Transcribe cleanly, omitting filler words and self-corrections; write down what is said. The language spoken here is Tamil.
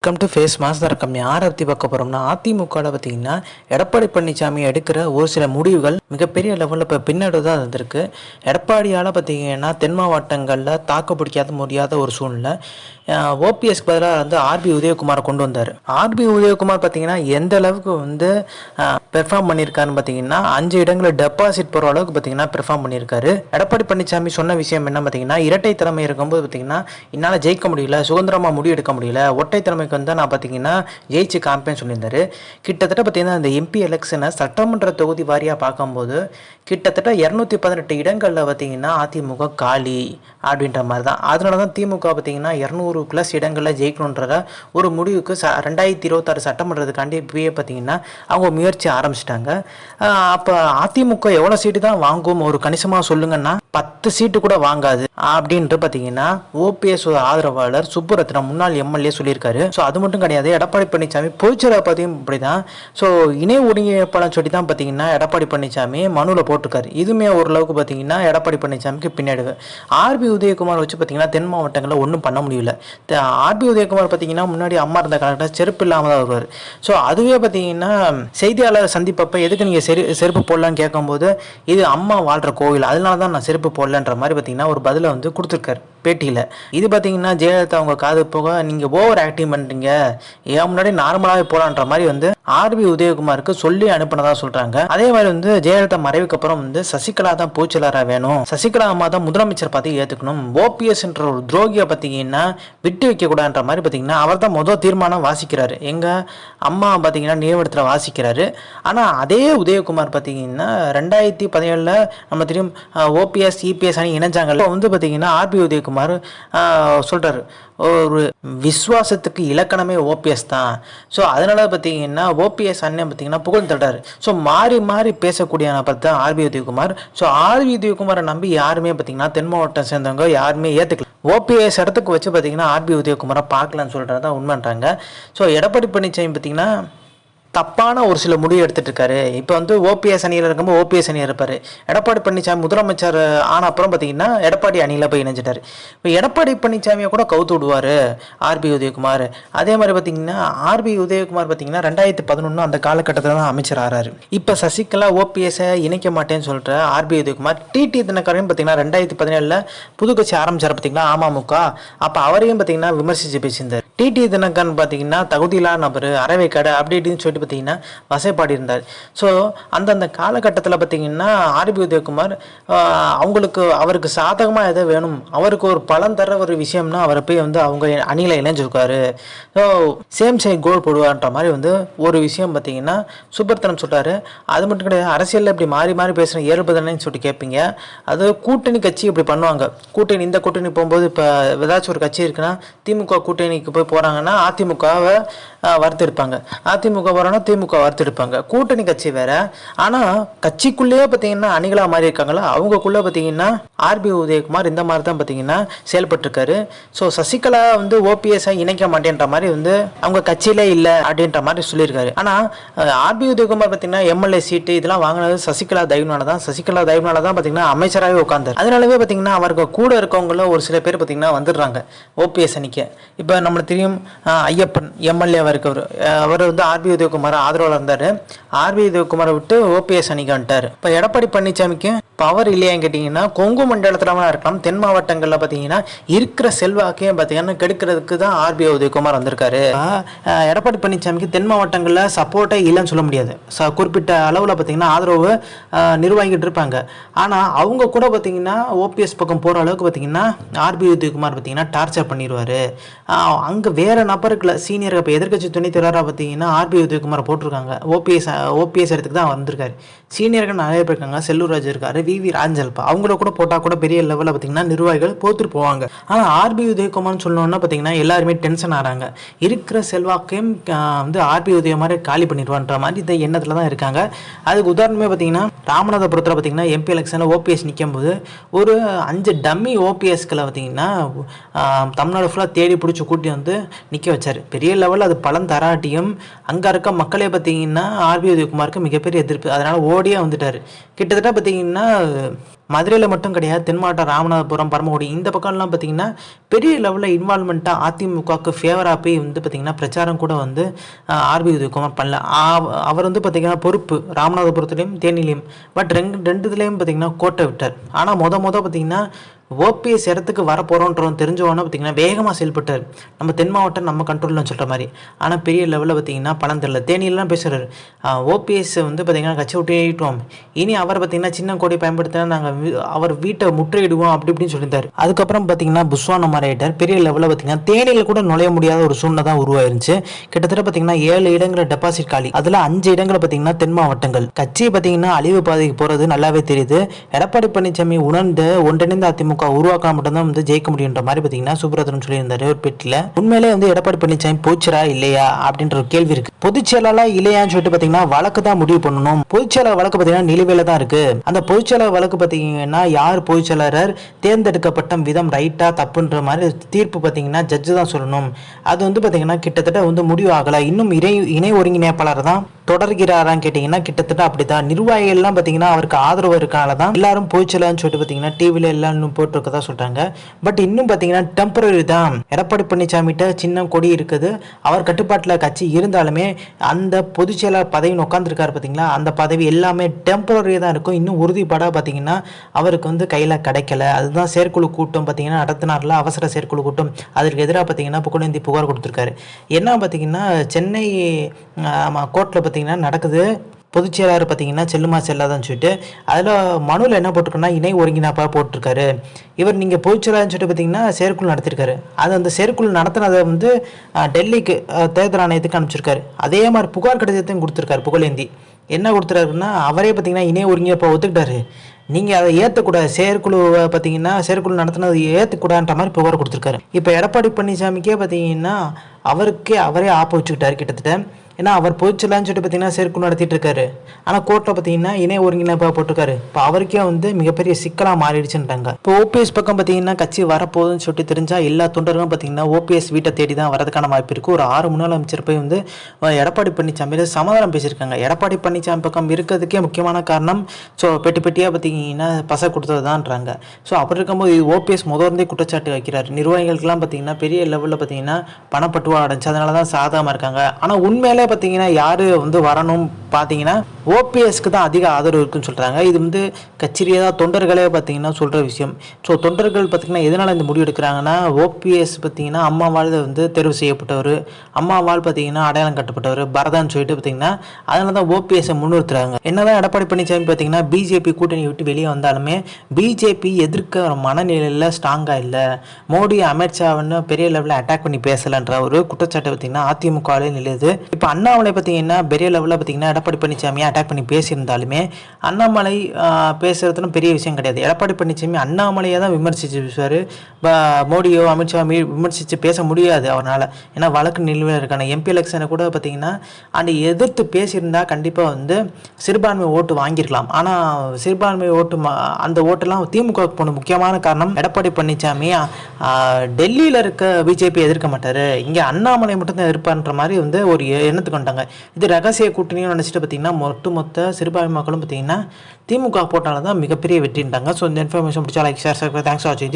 வெல்கம் டு ஃபேஸ் மாஸ்டர் கம்மி யாரை பற்றி பார்க்க போகிறோம்னா அதிமுகவில் பார்த்தீங்கன்னா எடப்பாடி பழனிசாமி எடுக்கிற ஒரு சில முடிவுகள் மிகப்பெரிய லெவலில் இப்போ பின்னாடி தான் இருந்திருக்கு. எடப்பாடியால் பார்த்தீங்கன்னா தென் மாவட்டங்களில் தாக்கு பிடிக்காத முடியாத ஒரு சூழ்நிலை. ஓபிஎஸ்க்கு பதிலாக வந்து ஆர்பி உதயகுமாரை கொண்டு வந்தார். ஆர்பி உதயகுமார் பார்த்தீங்கன்னா எந்த அளவுக்கு வந்து பெர்ஃபார்ம் பண்ணியிருக்காருன்னு பார்த்தீங்கன்னா 5 இடங்களில் டெபாசிட் போகிற அளவுக்கு பார்த்தீங்கன்னா பெர்ஃபார்ம் பண்ணியிருக்காரு. எடப்பாடி பழனிசாமி சொன்ன விஷயம் என்ன பார்த்தீங்கன்னா, இரட்டை திறமை இருக்கும்போது பார்த்தீங்கன்னா என்னால் ஜெயிக்க முடியல, சுதந்திரமாக முடிவு எடுக்க முடியல, ஒற்றை திறமைக்கு வந்து நான் பார்த்தீங்கன்னா ஜெயிச்சு காம்பேன்னு சொல்லியிருந்தாரு. கிட்டத்தட்ட பார்த்தீங்கன்னா இந்த எம்பி எலெக்ஷனை சட்டமன்ற தொகுதி வாரியாக பார்க்கும்போது கிட்டத்தட்ட 218 இடங்களில் பார்த்தீங்கன்னா அதிமுக காலி அப்படின்ற மாதிரி தான். அதனால தான் திமுக பார்த்தீங்கன்னா 200+ இடங்களில் ஜெயிக்கணுன்ற ஒரு முடிவுக்கு 2026 சட்டமன்றத்துக்காண்டி இப்பயே பார்த்தீங்கன்னா அவங்க முயற்சி ஆரம்பிச்சிட்டாங்க. அப்போ அதிமுக எவ்வளோ சீட்டு தான் வாங்கும் ஒரு கணிசமாக சொல்லுங்கன்னா 10 சீட்டு கூட வாங்காது அப்படின்ட்டு பார்த்தீங்கன்னா ஓபிஎஸ் ஆதரவாளர் சுப்புரத்னம் முன்னாள் எம்எல்ஏ சொல்லியிருக்காரு. ஸோ அது மட்டும் கிடையாது, எடப்பாடி பழனிசாமி பொதுச்செயலாளர் பற்றியும் இப்படி தான். ஸோ இணை ஒருங்கிணைப்பாளர் சொல்லி தான் பார்த்தீங்கன்னா எடப்பாடி பழனிசாமி மனுவில் போட்டிருக்காரு. இதுவுமே ஓரளவுக்கு பார்த்தீங்கன்னா எடப்பாடி பழனிசாமிக்கு பின்னாடி ஆர்பி உதயகுமார் வச்சு பார்த்தீங்கன்னா தென் மாவட்டங்களில் ஒன்றும் பண்ண முடியல. ஆர்பி உதயகுமார் பார்த்தீங்கன்னா முன்னாடி அம்மா இருந்த காலத்தில் செருப்பு இல்லாமல் தான் வருவார். ஸோ அதுவே பார்த்தீங்கன்னா செய்தியாளர் சந்திப்பப்போ எதுக்கு நீங்கள் செருப்பு போடலான்னு கேட்கும்போது இது அம்மா வாழ்கிற கோவில், அதனால தான் நான் செருப்பு போடலன்ற மாதிரி பார்த்தீங்கன்னா ஒரு பதிலை வந்து கொடுத்துருக்காரு பேட்டியில். இது பார்த்தீங்கன்னா ஜெயலலிதா அவங்க காது போக நீங்கள் ஓவர் ஆக்டிங் பண்ணுறீங்க, ஏன் முன்னாடி நார்மலாகவே போகலான்ற மாதிரி வந்து ஆர்பி உதயகுமாருக்கு சொல்லி அனுப்பினதா சொல்கிறாங்க. அதே மாதிரி வந்து ஜெயலலிதா மறைவுக்கு அப்புறம் வந்து சசிகலா தான் பூச்சலாராக வேணும், சசிகலா அம்மா தான் முதலமைச்சர் பார்த்து ஏற்றுக்கணும், ஓபிஎஸ்ன்ற ஒரு துரோகியை பார்த்தீங்கன்னா விட்டு வைக்கக்கூடாதுன்ற மாதிரி பார்த்தீங்கன்னா அவர் தான் முதல் தீர்மானம் வாசிக்கிறாரு. எங்கள் அம்மா பார்த்தீங்கன்னா நினைவிடத்தில் வாசிக்கிறாரு. ஆனால் அதே உதயகுமார் பார்த்தீங்கன்னா 2017 நம்ம தெரியும் ஓபிஎஸ் இபிஎஸ் அணி இணைஞ்சாங்கல்ல, வந்து பார்த்தீங்கன்னா ஆர்பி உதயகுமார் சொல்கிறாரு ஒரு விஸ்வாசத்துக்கு இலக்கணமே ஓபிஎஸ் தான். ஸோ அதனால பார்த்தீங்கன்னா ஓபிஎஸ் அண்ணன் பார்த்தீங்கன்னா புகழ் தட்டாரு. ஸோ மாறி மாறி பேசக்கூடிய நபர் தான் ஆர்பி உதயகுமார். ஸோ ஆர்பி உதயகுமாரை நம்பி யாருமே பார்த்தீங்கன்னா தென் மாவட்டம் சேர்ந்தவங்க யாருமே ஏற்றுக்கல. ஓபிஎஸ் இடத்துக்கு வச்சு பார்த்தீங்கன்னா ஆர்பி உதயகுமாரை பார்க்கலான்னு சொல்கிறது தான் உண்மைன்றாங்க. ஸோ எடப்பாடி பழனிசாமி பார்த்தீங்கன்னா தப்பான ஒரு சில முடிவு எடுத்துகிட்டு இருக்காரு. இப்போ வந்து ஓபிஎஸ் அணியில் இருக்கும்போது ஓபிஎஸ் அணியில் இருப்பார். எடப்பாடி பழனிசாமி முதலமைச்சர் ஆன அப்புறம் பார்த்தீங்கன்னா எடப்பாடி அணியில் போய் இணைஞ்சிட்டார். இப்போ எடப்பாடி பழனிசாமியை கூட கவுத்து விடுவார் ஆர்பி உதயகுமார். அதே மாதிரி பார்த்தீங்கன்னா ஆர்பி உதயகுமார் பார்த்தீங்கன்னா 2011 அந்த காலகட்டத்தில் தான் அமைச்சர் ஆறாரு. இப்போ சசிகலா ஓபிஎஸ்ஸை இணைக்க மாட்டேன்னு சொல்கிற ஆர்பி உதயகுமார் டிடி தினகரையும் பார்த்தீங்கன்னா 2017 புது கட்சி ஆரம்பிச்சார் பார்த்தீங்களா அமமுக. அப்போ அவரையும் பார்த்தீங்கன்னா விமர்சித்து பேசியிருந்தார். டிடி தினகரன் பார்த்தீங்கன்னா தகுதியில்லாத நபர், அறவைக்காடு அப்படி இப்படின்னு சொல்லிட்டு பார்த்தீங்கன்னா வசைப்பாடி இருந்தார். ஸோ அந்தந்த காலகட்டத்தில் பார்த்தீங்கன்னா ஆர்பி உதயகுமார் அவருக்கு சாதகமாக எதை வேணும், அவருக்கு ஒரு பலன் தர ஒரு விஷயம்னா அவரை போய் வந்து அவங்க அணியில் இணைஞ்சிருக்காரு. ஸோ சேம் சைட் கோல் போடுவார்ன்ற மாதிரி வந்து ஒரு விஷயம் பார்த்தீங்கன்னா சுப்பரத்னம் சொல்கிறாரு. அது மட்டும் கிடையாது, அரசியலில் இப்படி மாறி மாறி பேசுகிற இயல்பு தானேன்னு சொல்லிட்டு கேட்பீங்க. அது கூட்டணி கட்சி இப்படி பண்ணுவாங்க. கூட்டணி இந்த கூட்டணி போகும்போது இப்போ ஏதாச்சும் ஒரு கட்சி இருக்குன்னா திமுக கூட்டணிக்கு போய் போகிறாங்கன்னா அதிமுகவை வறுத்தெடுப்பாங்க, அதிமுக போகிறோன்னா திமுக வறுத்தெடுப்பாங்க. கூட்டணி கட்சி வேற. ஆனால் கட்சிக்குள்ளேயே பார்த்தீங்கன்னா அணிகளாக மாறி இருக்காங்களா, அவங்கக்குள்ளே பார்த்தீங்கன்னா ஆர்பி உதயகுமார் இந்த மாதிரி தான் பார்த்தீங்கன்னா செயல்பட்டுருக்காரு. ஸோ சசிகலா வந்து ஓபிஎஸ்ஐ இணைக்க மாட்டேன்ற மாதிரி வந்து அவங்க கட்சியிலே இல்லை அப்படின்ற மாதிரி சொல்லியிருக்காரு. ஆனால் ஆர்பி உதயகுமார் பார்த்தீங்கன்னா எம்எல்ஏ சீட்டு இதெல்லாம் வாங்கினது சசிகலா தயவுனால தான். சசிகலா தயவுனால தான் பார்த்தீங்கன்னா அமைச்சராகவே உட்காந்தார். அதனாலவே பார்த்தீங்கன்னா அவருக்கு கூட இருக்கவங்கள ஒரு சில பேர் பார்த்தீங்கன்னா வந்துடுறாங்க ஓபிஎஸ் அணிக்கு. இப்போ நம்மளுக்கு தெரியும் ஐயப்பன் எம்எல்ஏ அவர் வந்து ஆர்பி உதயகுமார் ஆதரவாளர் இருந்தார். ஆர்பி உதயகுமாரை விட்டு ஓபிஎஸ் அணிக்கு வந்துட்டார். இப்போ எடப்பாடி பழனிசாமிக்கு பவர் இல்லையான்னு கேட்டிங்கன்னா கொங்கு மண்டலத்தில் இருக்கலாம், தென் மாவட்டங்களில் பார்த்தீங்கன்னா இருக்கிற செல்வாக்கையும் பார்த்தீங்கன்னா கெடுக்கிறதுக்கு தான் ஆர்பி உதயகுமார் வந்திருக்காரு. எடப்பாடி பழனிசாமிக்கு தென் மாவட்டங்களில் சப்போர்ட்டே இல்லைன்னு சொல்ல முடியாது. குறிப்பிட்ட அளவில் பார்த்தீங்கன்னா ஆதரவு நிர்வாகிட்டு இருப்பாங்க. ஆனால் அவங்க கூட பார்த்தீங்கன்னா ஓபிஎஸ் பக்கம் போகிற அளவுக்கு பார்த்தீங்கன்னா ஆர்பி உதயகுமார் பார்த்தீங்கன்னா டார்ச்சர் பண்ணிடுவார். அங்கே வேறு நபருக்குள்ள சீனியர் இப்போ எதிர்கட்சி துணைத் தலைவராக பார்த்தீங்கன்னா ஆர்பி உதயகுமார் போட்டிருக்காங்க. ஓபிஎஸ் இடத்துக்கு தான் வந்திருக்காரு. சீனியர்கள் நிறைய பேர் இருக்காங்க. செல்லூர் ராஜ் இருக்காரு, விவி ராஞ்சல்பா, அவங்கள கூட போட்டால் கூட பெரிய லெவலில் பார்த்தீங்கன்னா நிர்வாகிகள் போத்துட்டு போவாங்க. ஆனால் ஆர்பி உதயகுமார்னு சொல்லணுன்னா பார்த்தீங்கன்னா எல்லாருமே டென்ஷன் ஆகிறாங்க. இருக்கிற செல்வாக்கையும் வந்து ஆர்பி உதயகுமாரை காலி பண்ணிடுவான்ற மாதிரி இந்த எண்ணத்தில் தான் இருக்காங்க. அதுக்கு உதாரணமே பார்த்தீங்கன்னா ராமநாதபுரத்தில் பார்த்தீங்கன்னா எம்பி எலெக்ஷனில் ஓபிஎஸ் நிற்கும் போது ஒரு 5 டம்மி ஓபிஎஸ்களை பார்த்தீங்கன்னா தமிழ்நாடு ஃபுல்லாக தேடி பிடிச்சி கூட்டி வந்து நிற்க வச்சார். பெரிய லெவலில் அது பலன் தராட்டியும் அங்கே இருக்க மக்களே பார்த்தீங்கன்னா ஆர்பி உதயகுமாருக்கு மிகப்பெரிய எதிர்ப்பு. அதனால் ஓடியே வந்துட்டார். கிட்டத்தட்ட பார்த்தீங்கன்னா மதுரையில் மட்டும் கிடையாது, தென் மாவட்டம் ராமநாதபுரம், பரமக்குடி இந்த பக்கம்லாம் பார்த்தீங்கன்னா பெரிய லெவலில் இன்வால்மெண்ட்டாக அதிமுகவுக்கு ஃபேவராக போய் வந்து பார்த்திங்கன்னா பிரச்சாரம் கூட வந்து ஆர்பி உதயகுமார் பண்ணல. அவர் வந்து பார்த்திங்கன்னா பொறுப்பு ராமநாதபுரத்துலேயும் தேனிலையும், பட் ரெண்டுத்துலேயும் பார்த்திங்கன்னா கோட்டை விட்டார். ஆனால் பார்த்திங்கன்னா ஓபிஎஸ் இடத்துக்கு வரப்போகிறோன்றவன் தெரிஞ்சவொன்னே பார்த்திங்கன்னா வேகமாக செயல்பட்டார். நம்ம தென் மாவட்டம் நம்ம கண்ட்ரோலில் சொல்கிற மாதிரி. ஆனால் பெரிய லெவலில் பார்த்திங்கன்னா பலன் தெரியல. தேனியெல்லாம் பேசுகிறார், ஓபிஎஸ் வந்து பார்த்திங்கன்னா கட்சி விட்டுட்டோம், இனி அவரை பார்த்திங்கன்னா சின்ன கொடி பயன்படுத்தினா நாங்கள் அவர் வீட்டை முற்றுகிடுவோம் அப்படி இப்படின்னு சொல்லியிருந்தார். அதுக்கப்புறம் பார்த்திங்கன்னா புஸ்வான மாறிட்டார். பெரிய லெவலில் பார்த்திங்கன்னா தேனியில் கூட நுழைய முடியாத ஒரு சூழ்நிலை தான் உருவாயிருச்சு. கிட்டத்தட்ட பார்த்திங்கன்னா 7 இடங்களை டெபாசிட் காலி. அதில் 5 இடங்களை பார்த்திங்கன்னா தென் மாவட்டங்கள். கட்சி பார்த்திங்கன்னா அழிவு பாதைக்கு போகிறது நல்லாவே தெரியுது. எடப்பாடி பழனிசாமி உணர்ந்து ஒன்றிணைந்த அதிமுக உருவாக்க மட்டும்தான் வந்து ஜெயிக்க முடியுன்ற மாதிரி பார்த்தீங்கன்னா சுப்ரதன் சொல்லியிருந்தாரு ஒரு பேட்டியில். உண்மையிலே வந்து எடப்பாடி பழனிசாமி போச்சுரா இல்லையா அப்படின்ற ஒரு கேள்வி இருக்கு. பொதுச்செயலாளர் இல்லையான்னு சொல்லிட்டு பார்த்தீங்கன்னா வழக்கு தான் முடிவு பண்ணணும். பொதுச்செயலாளர் வழக்கு பார்த்தீங்கன்னா நிலுவையில தான் இருக்கு. அந்த பொதுச்செயலாளர் வழக்கு பார்த்தீங்கன்னா யார் பொதுச்செயலாளர் தேர்ந்தெடுக்கப்பட்ட விதம் ரைட்டா தப்புன்ற மாதிரி தீர்ப்பு பார்த்தீங்கன்னா ஜட்ஜு தான் சொல்லணும். அது வந்து பார்த்தீங்கன்னா கிட்டத்தட்ட வந்து முடிவு ஆகலை. இன்னும் இணை ஒருங்கிணைப்பாளர் தான் தொடர்கிறாரான்னு கேட்டிங்கன்னா கிட்டத்தட்ட அப்படிதான். நிர்வாகிகள்லாம் பார்த்தீங்கன்னா அவருக்கு ஆதரவு இருக்கால தான் எல்லாரும் போய்ச்சலான்னு சொல்லிட்டு பார்த்தீங்கன்னா டிவியில் எல்லாம் போட்டிருக்கதா சொல்கிறாங்க. பட் இன்னும் பார்த்தீங்கன்னா டெம்பரரி தான். எடப்பாடி பழனிசாமிகிட்ட சின்ன கொடி இருக்குது. அவர் கட்டுப்பாட்டில் கட்சி இருந்தாலுமே அந்த பொதுச் செயலாளர் பதவின்னு உட்காந்துருக்காரு பார்த்தீங்களா, அந்த பதவி எல்லாமே டெம்பரரி தான் இருக்கும். இன்னும் உறுதிப்பாடாக பார்த்தீங்கன்னா அவருக்கு வந்து கையில் கிடைக்கல. அதுதான் செயற்குழு கூட்டம் பார்த்தீங்கன்னா நடத்தினார்ல, அவசர செயற்குழு கூட்டம். அதற்கு எதிராக பார்த்தீங்கன்னா புகழேந்தி புகார் கொடுத்துருக்காரு. என்ன பார்த்தீங்கன்னா சென்னை கோர்ட்டில் பார்த்தீங்கன்னா நடக்குது. பொதுச் செயலாளர் பார்த்தீங்கன்னா செல்லுமா செல்லாதான்னு சொல்லிட்டு அதில் மனுவில் என்ன போட்டிருக்குன்னா இணை ஒருங்கிணைப்பாக போட்டிருக்காரு. இவர் நீங்கள் பொதுச் செயலாளர்னு சொல்லிட்டு பார்த்தீங்கன்னா செயற்குழு நடத்திருக்காரு. அது அந்த செயற்குழு நடத்தினதை வந்து டெல்லிக்கு தேர்தல் ஆணையத்துக்கு அனுப்பிச்சிருக்காரு. அதே மாதிரி புகார் கடிதத்தையும் கொடுத்துருக்காரு புகழேந்தி. என்ன கொடுத்துருக்காருன்னா அவரே பார்த்தீங்கன்னா இணை ஒருங்கிணைப்பை ஒத்துக்கிட்டாரு. நீங்கள் அதை ஏற்றக்கூடாது, செயற்குழுவை பார்த்தீங்கன்னா செயற்குழு நடத்தினது ஏற்றக்கூடாதுன்ற மாதிரி புகார் கொடுத்துருக்காரு. இப்போ எடப்பாடி பழனிசாமிக்கே பார்த்தீங்கன்னா அவரே ஆப்ப வச்சுக்கிட்டாரு கிட்டத்தட்ட. ஏன்னா அவர் போயிச்சலான்னு சொல்லிட்டு பார்த்தீங்கன்னா செயற்குழு நடத்திட்டு இருக்காரு. ஆனால் கோர்ட்டில் பார்த்தீங்கன்னா இணை ஒருங்கிணைப்பாக போட்டிருக்காரு. இப்போ அவருக்கே வந்து மிகப்பெரிய சிக்கலாக மாறிடுச்சுன்றாங்க. இப்போ ஓபிஎஸ் பக்கம் பார்த்தீங்கன்னா கட்சி வரப்போகுதுன்னு சொல்லிட்டு தெரிஞ்சால் எல்லா தொண்டர்களும் பார்த்தீங்கன்னா ஓபிஎஸ் வீட்டை தேடி தான் வரதுக்கான வாய்ப்பு இருக்குது. ஒரு 6 முன்னாள் அமைச்சர் போய் வந்து எடப்பாடி பழனிசாமியில் சமாதானம் பேசியிருக்காங்க. எடப்பாடி பழனிசாமி பக்கம் இருக்கிறதுக்கே முக்கியமான காரணம் பெட்டியாக பார்த்தீங்கன்னா பசை கொடுத்தது தான்றாங்க. ஸோ அப்படி இருக்கும்போது ஓபிஎஸ் முதல்ந்தே குற்றச்சாட்டு வைக்கிறார். நிர்வாகிகளுக்கெல்லாம் பார்த்தீங்கன்னா பெரிய லெவலில் பார்த்தீங்கன்னா பணப்பட்டுவா அடைஞ்சு அதனால தான் சாதாரணமாக இருக்காங்க. ஆனால் உண்மையிலே பார்த்தீங்கன்னா யார் வந்து வரணும் பார்த்தீங்கன்னா ஓபிஎஸ்க்கு தான் அதிக ஆதரவு இருக்குன்னு சொல்கிறாங்க. இது வந்து கட்சியாக தொண்டர்களே பார்த்தீங்கன்னா சொல்கிற விஷயம். ஸோ தொண்டர்கள் பார்த்தீங்கன்னா எதனால் இந்த முடிவு எடுக்கிறாங்கன்னா ஓபிஎஸ் பார்த்தீங்கன்னா அம்மாவால் வந்து தேர்வு செய்யப்பட்டவர், அம்மாவால் பார்த்தீங்கன்னா அடையாளம் கட்டப்பட்டவர் பரதான்னு சொல்லிட்டு பார்த்தீங்கன்னா அதனால தான் ஓபிஎஸ்ஸை முன்னிறுத்துறாங்க. என்னதான் எடப்பாடி பழனிசாமி பார்த்தீங்கன்னா பிஜேபி கூட்டணி விட்டு வெளியே வந்தாலுமே பிஜேபி எதிர்க்க மனநிலையில் ஸ்ட்ராங்காக இல்லை. மோடி அமித்ஷாவுன்னு பெரிய லெவலில் அட்டாக் பண்ணி பேசலைன்ற ஒரு குற்றச்சாட்டை பார்த்தீங்கன்னா அதிமுகவிலே நிலையுது. இப்போ அண்ணாமலை பார்த்தீங்கன்னா பெரிய லெவலில் பார்த்தீங்கன்னா எடப்பாடி பழனிசாமியை அட்டாக் பண்ணி பேசியிருந்தாலுமே அண்ணாமலை பேசுறதுன்னு பெரிய விஷயம் கிடையாது. எடப்பாடி பழனிசாமி அண்ணாமலையை தான் விமர்சித்து பேசுவார். மோடியோ அமித்ஷா விமர்சித்து பேச முடியாது அவரால். ஏன்னா வழக்கு நிலுவையில் இருக்கான எம்பி எலெக்ஷனை கூட பார்த்தீங்கன்னா அந்த எதிர்த்து பேசியிருந்தால் கண்டிப்பாக வந்து சிறுபான்மை ஓட்டு வாங்கியிருக்கலாம். ஆனால் சிறுபான்மை ஓட்டு அந்த ஓட்டெல்லாம் திமுகவுக்கு போன முக்கியமான காரணம் எடப்பாடி பழனிசாமி டெல்லியில் இருக்க பிஜேபி எதிர்க்க மாட்டார், இங்கே அண்ணாமலை மட்டும் தான் இருப்பார்ன்ற மாதிரி வந்து ஒரு எண்ணத்துக்கு வந்துட்டாங்க. இது ரகசிய கூட்டணியும் நினச்சிட்டு பார்த்தீங்கன்னா மொத்த சிறுபான்மை மக்களும் பார்த்தீங்கன்னா திமுக போட்டால தான் மிகப்பெரிய வெற்றின்றாங்க. ஸோ இந்த இன்ஃபர்மேஷன் பிடிச்சா லைக் ஷேர். தேங்க்ஸ் ஃபார் வாட்சிங்.